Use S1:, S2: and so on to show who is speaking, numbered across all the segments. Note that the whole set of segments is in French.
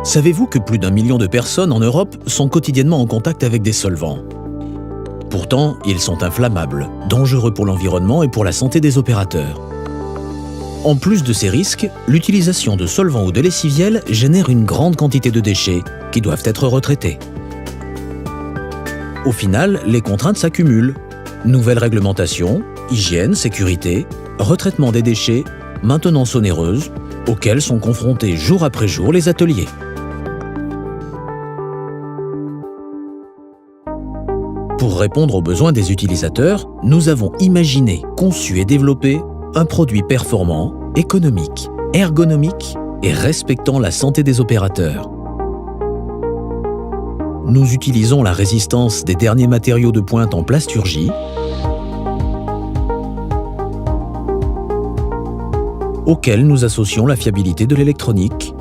S1: Savez-vous que plus d'1 million de personnes en Europe sont quotidiennement en contact avec des solvants? Pourtant, ils sont inflammables, dangereux pour l'environnement et pour la santé des opérateurs. En plus de ces risques, l'utilisation de solvants ou de lessiviels génère une grande quantité de déchets qui doivent être retraités. Au final, les contraintes s'accumulent. Nouvelles réglementations, hygiène, sécurité, retraitement des déchets, maintenance onéreuse, auxquelles sont confrontés jour après jour les ateliers. Pour répondre aux besoins des utilisateurs, nous avons imaginé, conçu et développé un produit performant, économique, ergonomique et respectant la santé des opérateurs. Nous utilisons la résistance des derniers matériaux de pointe en plasturgie, auxquels nous associons la fiabilité de l'électronique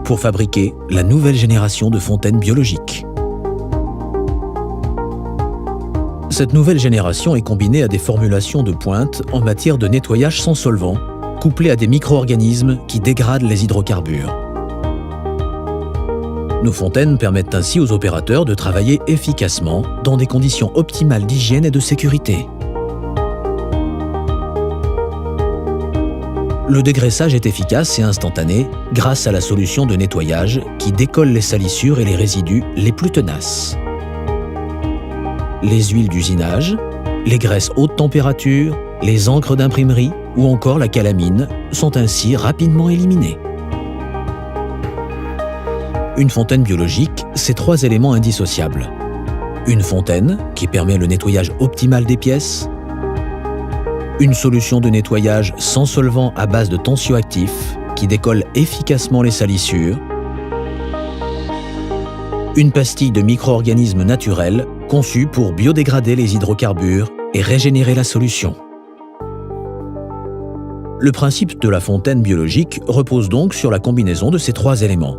S1: pour fabriquer la nouvelle génération de fontaines biologiques. Cette nouvelle génération est combinée à des formulations de pointe en matière de nettoyage sans solvant, couplées à des micro-organismes qui dégradent les hydrocarbures. Nos fontaines permettent ainsi aux opérateurs de travailler efficacement dans des conditions optimales d'hygiène et de sécurité. Le dégraissage est efficace et instantané grâce à la solution de nettoyage qui décolle les salissures et les résidus les plus tenaces. Les huiles d'usinage, les graisses haute température, les encres d'imprimerie ou encore la calamine sont ainsi rapidement éliminées. Une fontaine biologique, c'est 3 éléments indissociables. Une fontaine qui permet le nettoyage optimal des pièces, une solution de nettoyage sans solvant à base de tensioactifs qui décolle efficacement les salissures, une pastille de micro-organismes naturels conçue pour biodégrader les hydrocarbures et régénérer la solution. Le principe de la fontaine biologique repose donc sur la combinaison de ces 3 éléments.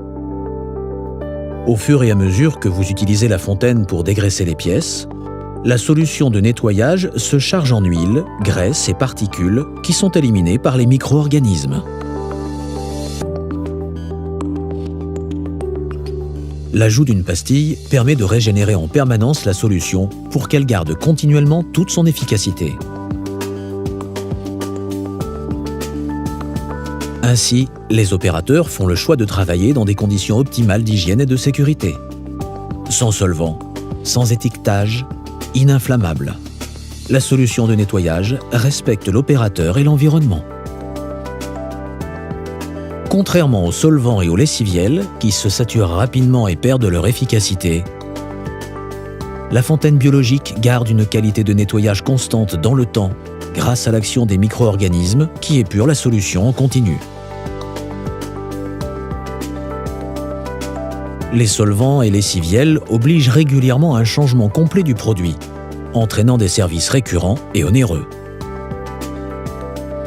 S1: Au fur et à mesure que vous utilisez la fontaine pour dégraisser les pièces, la solution de nettoyage se charge en huile, graisse et particules qui sont éliminées par les micro-organismes. L'ajout d'une pastille permet de régénérer en permanence la solution pour qu'elle garde continuellement toute son efficacité. Ainsi, les opérateurs font le choix de travailler dans des conditions optimales d'hygiène et de sécurité. Sans solvant, sans étiquetage, ininflammable. La solution de nettoyage respecte l'opérateur et l'environnement. Contrairement aux solvants et aux lessiviels, qui se saturent rapidement et perdent leur efficacité, la fontaine biologique garde une qualité de nettoyage constante dans le temps grâce à l'action des micro-organismes qui épurent la solution en continu. Les solvants et lessiviels obligent régulièrement à un changement complet du produit, entraînant des services récurrents et onéreux.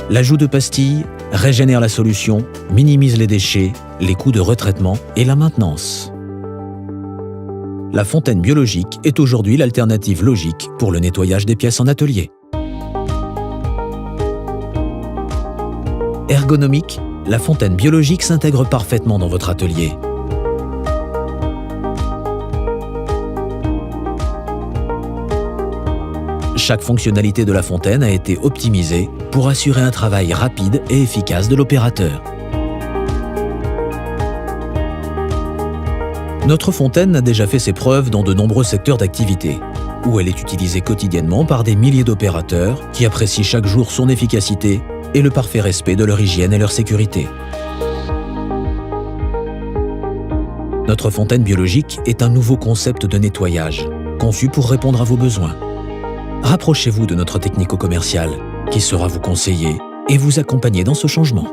S1: L'ajout de pastilles régénère la solution, minimise les déchets, les coûts de retraitement et la maintenance. La fontaine biologique est aujourd'hui l'alternative logique pour le nettoyage des pièces en atelier. Ergonomique, la fontaine biologique s'intègre parfaitement dans votre atelier. Chaque fonctionnalité de la fontaine a été optimisée pour assurer un travail rapide et efficace de l'opérateur. Notre fontaine a déjà fait ses preuves dans de nombreux secteurs d'activité, où elle est utilisée quotidiennement par des milliers d'opérateurs qui apprécient chaque jour son efficacité et le parfait respect de leur hygiène et leur sécurité. Notre fontaine biologique est un nouveau concept de nettoyage, conçu pour répondre à vos besoins. Rapprochez-vous de notre technico-commercial qui saura vous conseiller et vous accompagner dans ce changement.